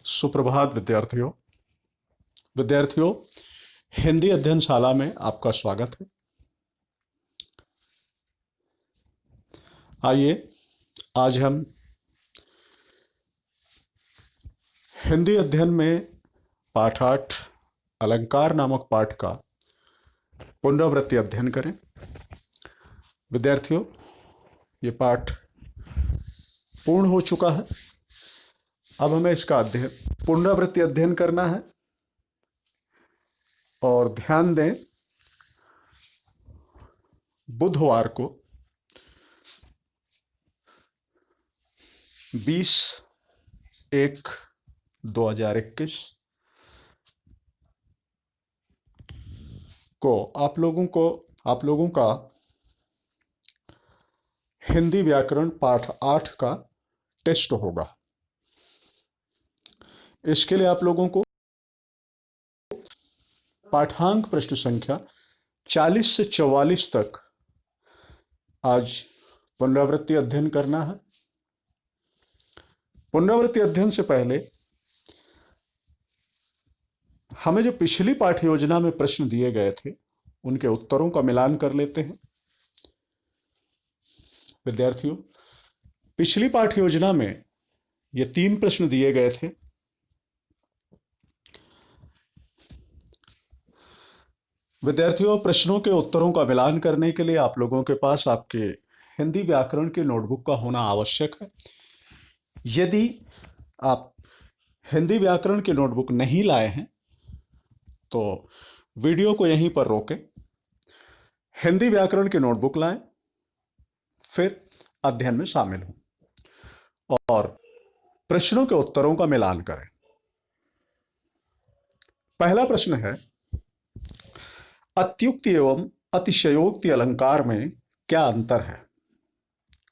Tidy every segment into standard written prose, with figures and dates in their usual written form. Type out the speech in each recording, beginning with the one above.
सुप्रभात विद्यार्थियों, हिंदी अध्ययनशाला में आपका स्वागत है। आइए आज हम हिंदी अध्ययन में पाठ 8 अलंकार नामक पाठ का पुनरावृत्ति अध्ययन करें। विद्यार्थियों, ये पाठ पूर्ण हो चुका है। अब हमें इसका पुनरावृत्ति अध्ययन करना है। और ध्यान दें, बुधवार को 20/1/2021 को आप लोगों का हिंदी व्याकरण पाठ 8 का टेस्ट होगा। इसके लिए आप लोगों को पाठांक प्रश्न संख्या 40 से 44 तक आज पुनरावृत्ति अध्ययन करना है। पुनरावृत्ति अध्ययन से पहले हमें जो पिछली पाठ योजना में प्रश्न दिए गए थे उनके उत्तरों का मिलान कर लेते हैं। विद्यार्थियों, पिछली पाठ योजना में ये 3 प्रश्न दिए गए थे। विद्यार्थियों, प्रश्नों के उत्तरों का मिलान करने के लिए आप लोगों के पास आपके हिंदी व्याकरण की नोटबुक का होना आवश्यक है। यदि आप हिंदी व्याकरण की नोटबुक नहीं लाए हैं तो वीडियो को यहीं पर रोकें, हिंदी व्याकरण की नोटबुक लाएं, फिर अध्ययन में शामिल हों और प्रश्नों के उत्तरों का मिलान करें। पहला प्रश्न है, अत्युक्ति एवं अतिशयोक्ति अलंकार में क्या अंतर है?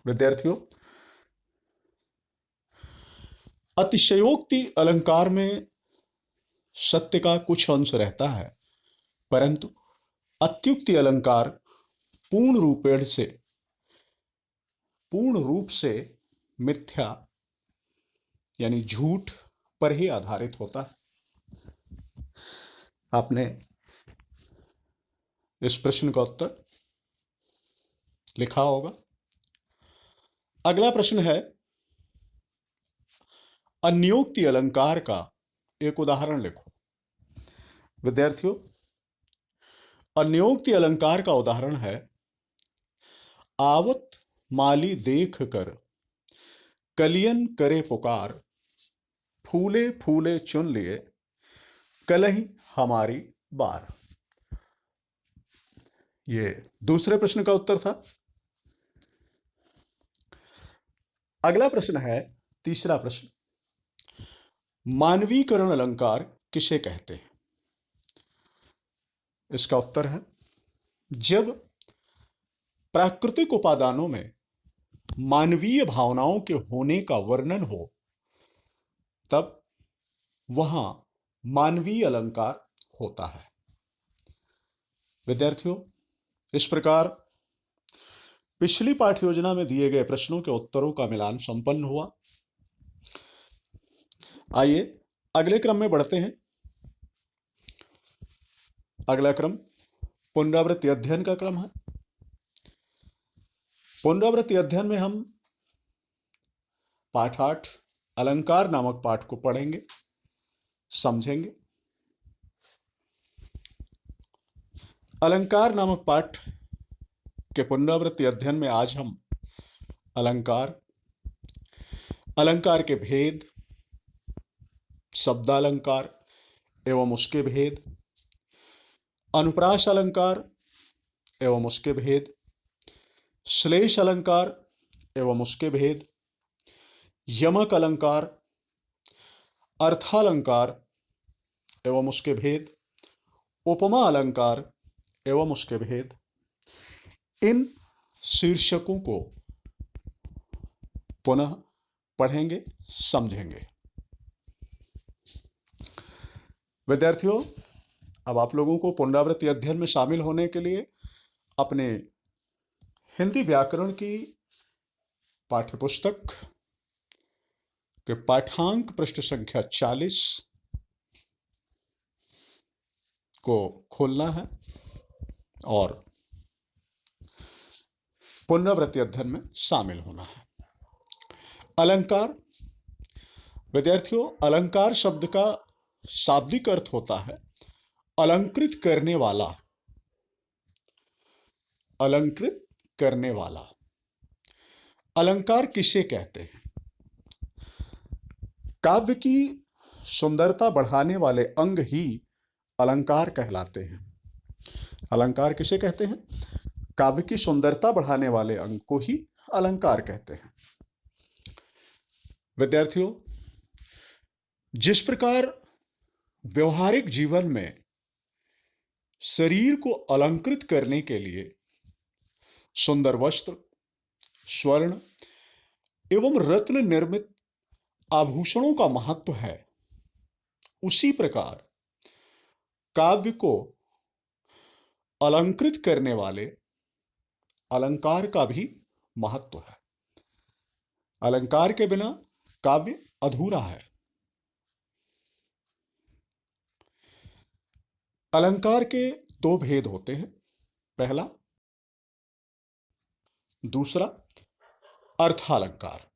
विद्यार्थियों, अतिशयोक्ति अलंकार में सत्य का कुछ अंश रहता है, परंतु अत्युक्ति अलंकार पूर्ण रूप से मिथ्या यानी झूठ पर ही आधारित होता है। आपने इस प्रश्न का उत्तर लिखा होगा। अगला प्रश्न है, अन्योक्ति अलंकार का एक उदाहरण लिखो। विद्यार्थियों, अन्योक्ति अलंकार का उदाहरण है, आवत माली देख कर कलियन करे पुकार, फूले फूले चुन लिए कलही हमारी बार। ये दूसरे प्रश्न का उत्तर था। अगला प्रश्न है, तीसरा प्रश्न, मानवीकरण अलंकार किसे कहते हैं? इसका उत्तर है, जब प्राकृतिक उपादानों में मानवीय भावनाओं के होने का वर्णन हो तब वहां मानवीय अलंकार होता है। विद्यार्थियों, इस प्रकार पिछली पाठ योजना में दिए गए प्रश्नों के उत्तरों का मिलान संपन्न हुआ। आइए अगले क्रम में बढ़ते हैं। अगला क्रम पुनरावृत्ति अध्ययन का क्रम है। पुनरावृत्ति अध्ययन में हम पाठ 8 अलंकार नामक पाठ को पढ़ेंगे, समझेंगे। अलंकार नामक पाठ के पुनरावृत्ति अध्ययन में आज हम अलंकार के भेद, शब्दालंकार एवं उसके भेद, अनुप्रास अलंकार एवं उसके भेद, श्लेष अलंकार एवं उसके भेद, यमक अलंकार, अर्थालंकार एवं उसके भेद, उपमा अलंकार एवं उसके भेद, इन शीर्षकों को पुनः पढ़ेंगे, समझेंगे। विद्यार्थियों, अब आप लोगों को पुनरावृत्ति अध्ययन में शामिल होने के लिए अपने हिंदी व्याकरण की पाठ्यपुस्तक कि पाठ्यांक पृष्ठ संख्या 40 को खोलना है और पुनरावृत्ति अध्ययन में शामिल होना है। अलंकार। विद्यार्थियों, अलंकार शब्द का शाब्दिक अर्थ होता है अलंकृत करने वाला। अलंकृत करने वाला। अलंकार किसे कहते हैं? काव्य की सुंदरता बढ़ाने वाले अंग ही अलंकार कहलाते हैं। अलंकार किसे कहते हैं? काव्य की सुंदरता बढ़ाने वाले अंग को ही अलंकार कहते हैं। विद्यार्थियों, जिस प्रकार व्यवहारिक जीवन में शरीर को अलंकृत करने के लिए सुंदर वस्त्र, स्वर्ण एवं रत्न निर्मित आभूषणों का महत्व है, उसी प्रकार काव्य को अलंकृत करने वाले अलंकार का भी महत्व है। अलंकार के बिना काव्य अधूरा है। अलंकार के दो भेद होते हैं। पहला, दूसरा अर्थालंकार।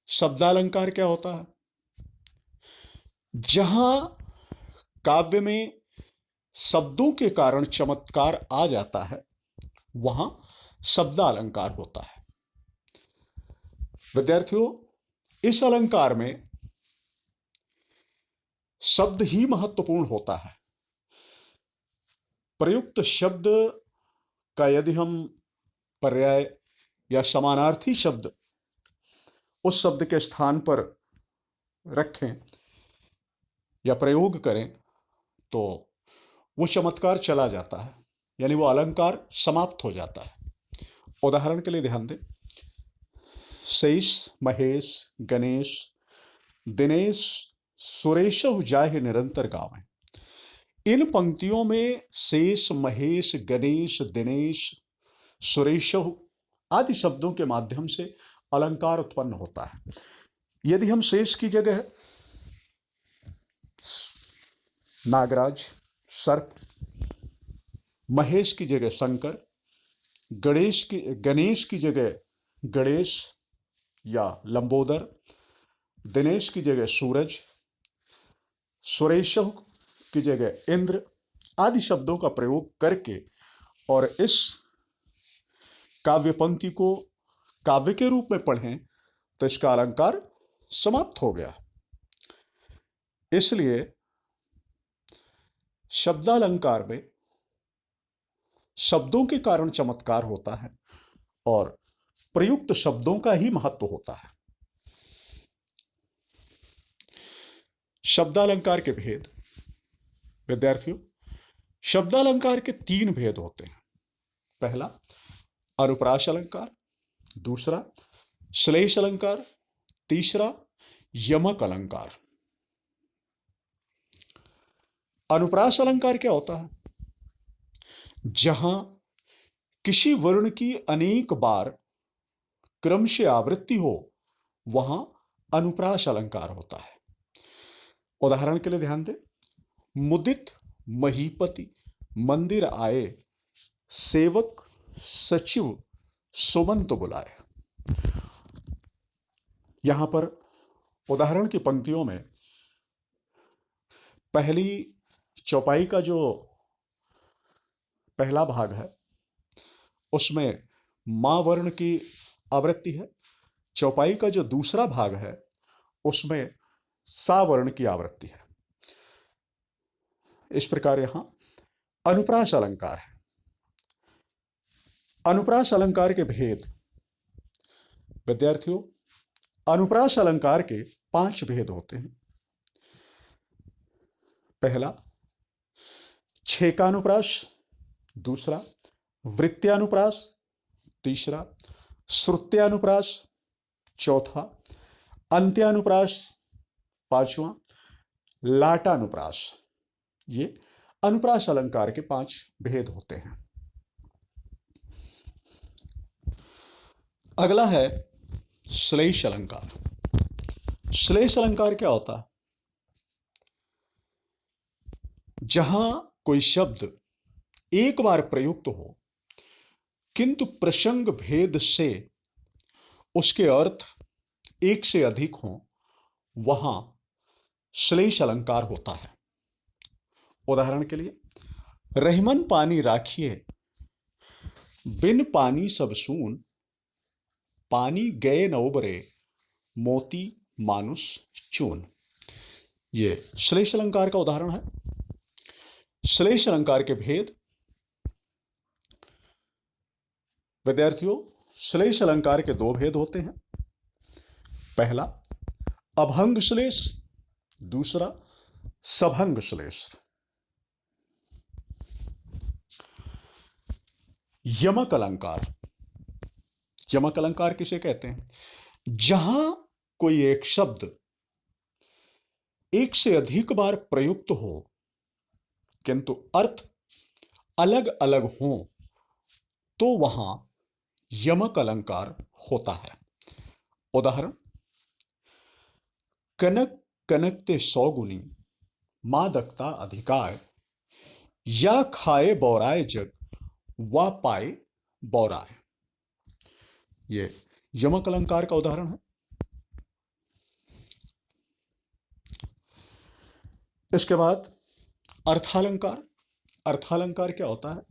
शब्दालंकार क्या होता है? जहां काव्य में शब्दों के कारण चमत्कार आ जाता है, वहां शब्दालंकार होता है। विद्यार्थियों, इस अलंकार में शब्द ही महत्वपूर्ण होता है। प्रयुक्त शब्द का यदि हम पर्याय या समानार्थी शब्द उस शब्द के स्थान पर रखें या प्रयोग करें तो वो चमत्कार चला जाता है, यानी वो अलंकार समाप्त हो जाता है। उदाहरण के लिए ध्यान दें, शेष महेश गणेश दिनेश सुरेशहु जाहि निरंतर गावें। इन पंक्तियों में शेष महेश गणेश दिनेश सुरेशहु आदि शब्दों के माध्यम से अलंकार उत्पन्न होता है। यदि हम शेष की जगह नागराज सर्प, महेश की जगह शंकर, गणेश की जगह गणेश या लंबोदर, दिनेश की जगह सूरज, सुरेश की जगह इंद्र आदि शब्दों का प्रयोग करके और इस काव्य पंक्ति को काव्य के रूप में पढ़ें तो इसका अलंकार समाप्त हो गया। इसलिए शब्दालंकार में शब्दों के कारण चमत्कार होता है और प्रयुक्त शब्दों का ही महत्व होता है। शब्दालंकार के भेद। विद्यार्थियों, शब्दालंकार के 3 भेद होते हैं। पहला, अनुप्रास अलंकार, दूसरा श्लेष अलंकार, तीसरा यमक अलंकार। अनुप्रास अलंकार क्या होता है? जहां किसी वर्ण की अनेक बार क्रम से आवृत्ति हो, वहां अनुप्रास अलंकार होता है। उदाहरण के लिए ध्यान दें, मुदित महीपति मंदिर आए, सेवक सचिव सुमंत बुलाए। यहां पर उदाहरण की पंक्तियों में पहली चौपाई का जो पहला भाग है उसमें मां वर्ण की आवृत्ति है। चौपाई का जो दूसरा भाग है उसमें सा वर्ण की आवृत्ति है। इस प्रकार यहां अनुप्रास अलंकार है। अनुप्रास अलंकार के भेद। विद्यार्थियों, अनुप्रास अलंकार के 5 भेद होते हैं। पहला, छेकानुप्रास, दूसरा वृत्त्यानुप्रास, तीसरा श्रुत्यानुप्रास, चौथा अंत्यानुप्रास, पांचवा लाटानुप्रास। ये अनुप्रास अलंकार के 5 भेद होते हैं। अगला है श्लेष अलंकार। श्लेष अलंकार क्या होता है? जहां कोई शब्द एक बार प्रयुक्त हो किंतु प्रसंग भेद से उसके अर्थ एक से अधिक हों, वहां श्लेष अलंकार होता है। उदाहरण के लिए, रहीमन पानी राखिए, बिन पानी सब सून, पानी गए न उबरे, मोती मानुष चून। ये श्लेष अलंकार का उदाहरण है। श्लेष अलंकार के भेद। विद्यार्थियों, श्लेष अलंकार के दो भेद होते हैं। पहला अभंग श्लेष, दूसरा सभंग श्लेष। यमक अलंकार। यमक अलंकार किसे कहते हैं? जहां कोई एक शब्द एक से अधिक बार प्रयुक्त हो किंतु अर्थ अलग अलग हो, तो वहां यमक अलंकार होता है। उदाहरण, कनक कनकते सौगुनी, मादकता अधिकार, या खाए बौराए जग, वा पाए बौराए। ये यमक अलंकार का उदाहरण है। इसके बाद अर्थालंकार। अर्थालंकार क्या होता है?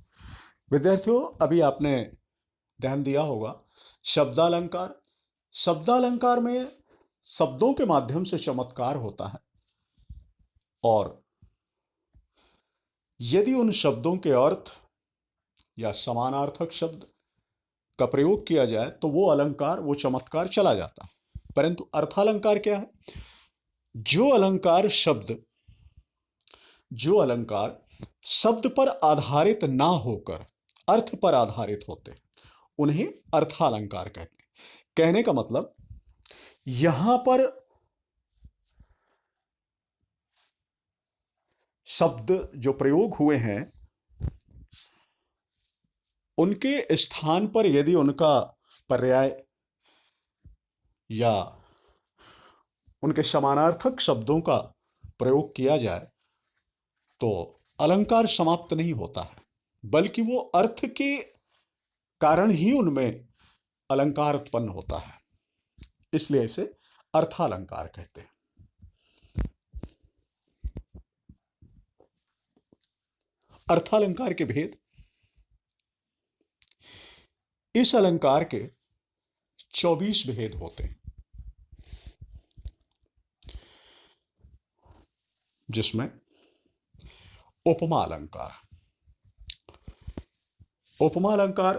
विद्यार्थियों, अभी आपने ध्यान दिया होगा, शब्दालंकार। शब्दालंकार में शब्दों के माध्यम से चमत्कार होता है, और यदि उन शब्दों के अर्थ या समानार्थक शब्द का प्रयोग किया जाए तो वो अलंकार, वो चमत्कार चला जाता है। परंतु अर्थालंकार क्या है? जो अलंकार शब्द पर आधारित ना होकर अर्थ पर आधारित होते हैं, उन्हें अर्थालंकार कहते हैं। कहने का मतलब, यहां पर शब्द जो प्रयोग हुए हैं, उनके स्थान पर यदि उनका पर्याय या उनके समानार्थक शब्दों का प्रयोग किया जाए तो अलंकार समाप्त नहीं होता है, बल्कि वो अर्थ के कारण ही उनमें अलंकार उत्पन्न होता है। इसलिए इसे अर्थालंकार कहते हैं। अर्थालंकार के भेद। इस अलंकार के 24 भेद होते हैं, जिसमें उपमा अलंकार। उपमा अलंकार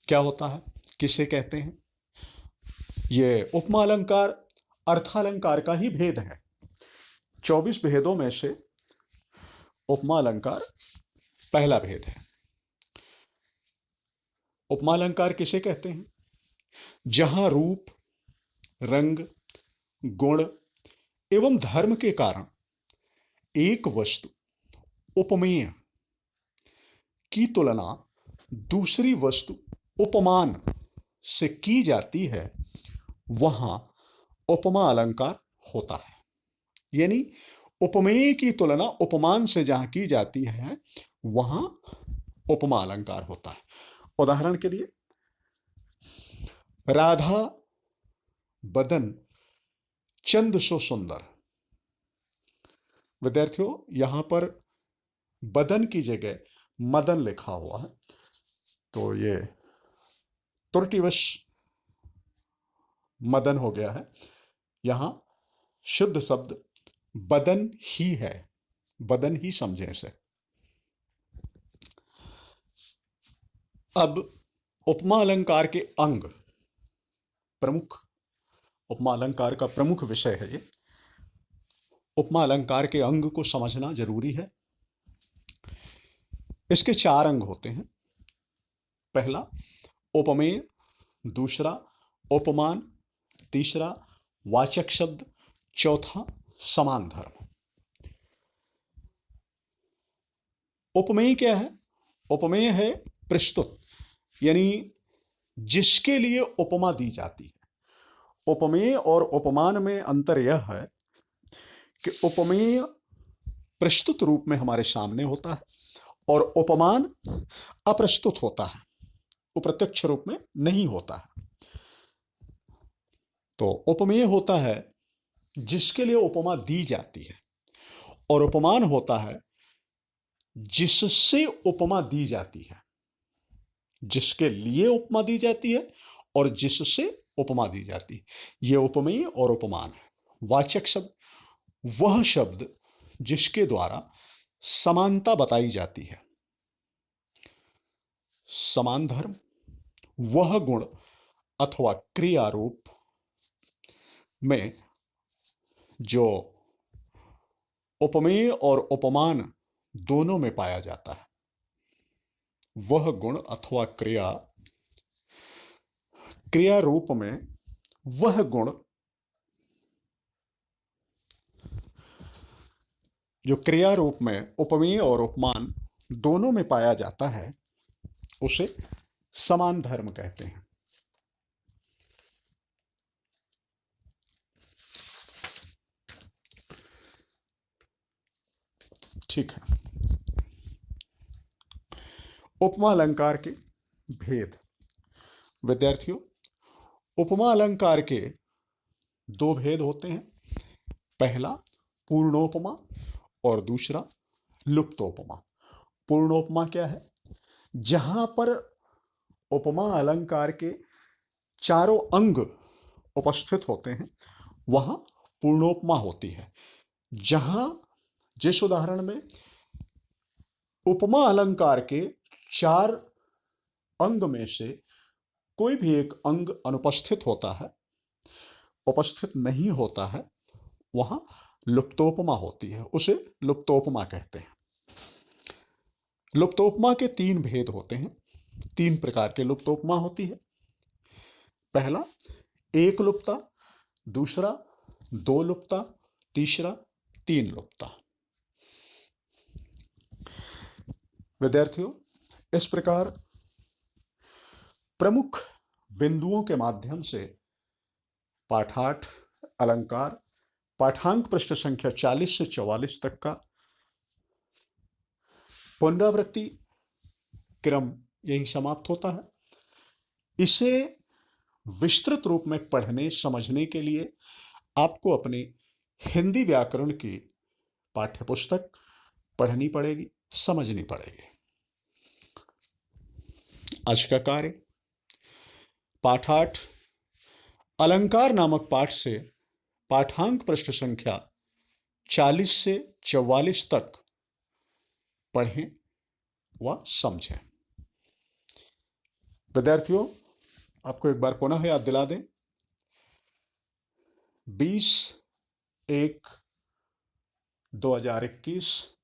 क्या होता है, किसे कहते हैं? यह उपमा अलंकार अर्थालंकार का ही भेद है। 24 भेदों में से उपमा अलंकार पहला भेद है। उपमा अलंकार किसे कहते हैं? जहां रूप, रंग, गुण एवं धर्म के कारण एक वस्तु उपमेय की तुलना दूसरी वस्तु उपमान से की जाती है, वहां उपमा अलंकार होता है। यानी उपमेय की तुलना उपमान से जहां की जाती है, वहां उपमा अलंकार होता है। उदाहरण के लिए, राधा बदन चंद सो सुंदर। विद्यार्थियों, यहां पर बदन की जगह मदन लिखा हुआ है, तो ये त्रुटिवश मदन हो गया है। यहां शुद्ध शब्द बदन ही है, बदन ही समझे इसे। अब उपमा अलंकार के अंग, प्रमुख उपमा अलंकार का प्रमुख विषय है ये। उपमा अलंकार के अंग को समझना जरूरी है। इसके 4 अंग होते हैं। पहला उपमेय, दूसरा उपमान, तीसरा वाचक शब्द, चौथा समान धर्म। उपमेय क्या है? उपमेय है प्रस्तुत, यानी जिसके लिए उपमा दी जाती है। उपमेय और उपमान में अंतर यह है कि उपमेय प्रस्तुत रूप में हमारे सामने होता है और उपमान अप्रस्तुत होता है, वो प्रत्यक्ष रूप में नहीं होता है। तो उपमेय होता है जिसके लिए उपमा दी जाती है, और उपमान होता है जिससे उपमा दी जाती है, जिसके लिए उपमा दी जाती है और जिससे उपमा दी जाती है। ये उपमेय और उपमान है। वाचक शब्द वह शब्द जिसके द्वारा समानता बताई जाती है। समान धर्म वह गुण अथवा क्रिया रूप में जो उपमेय और उपमान दोनों में पाया जाता है, वह गुण अथवा क्रिया रूप में वह गुण जो क्रिया रूप में उपमेय और उपमान दोनों में पाया जाता है, उसे समान धर्म कहते हैं। ठीक है। उपमा अलंकार के भेद। विद्यार्थियों, उपमा अलंकार के दो भेद होते हैं। पहला पूर्णोपमा और दूसरा लुप्तोपमा। पूर्णोपमा क्या है? जहां पर उपमा अलंकार के चारों अंग उपस्थित होते हैं, वहां पूर्णोपमा होती है। जिस उदाहरण में उपमा अलंकार के चार अंग में से कोई भी एक अंग अनुपस्थित होता है, उपस्थित नहीं होता है, वहां लुप्तोपमा होती है, उसे लुप्तोपमा कहते हैं। लुप्तोपमा के तीन भेद होते हैं। तीन प्रकार के लुप्तोपमा होती है। पहला एक लुप्ता, दूसरा दो लुप्ता, तीसरा तीन लुप्ता। विद्यार्थियों, इस प्रकार प्रमुख बिंदुओं के माध्यम से पाठाठ अलंकार पाठांक पृष्ठ संख्या 40 से 44 तक का पुनरावृत्ति क्रम यही समाप्त होता है। इसे विस्तृत रूप में पढ़ने समझने के लिए आपको अपनी हिंदी व्याकरण की पाठ्यपुस्तक पढ़नी पड़ेगी, समझनी पड़ेगी। आज का कार्य पाठाठ अलंकार नामक पाठ से पाठांक पृष्ठ संख्या 40 से 44 तक पढ़ें व समझें। विद्यार्थियों, आपको एक बार पुनः याद दिला दें, 20/1/2021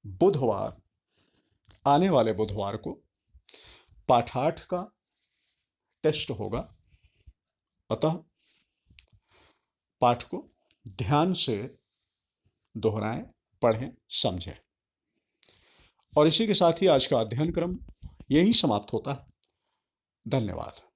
बुधवार, आने वाले बुधवार को पाठाठ का टेस्ट होगा। अतः पाठ को ध्यान से दोहराएं, पढ़ें, समझें। और इसी के साथ ही आज का अध्ययन क्रम यही समाप्त होता है। धन्यवाद।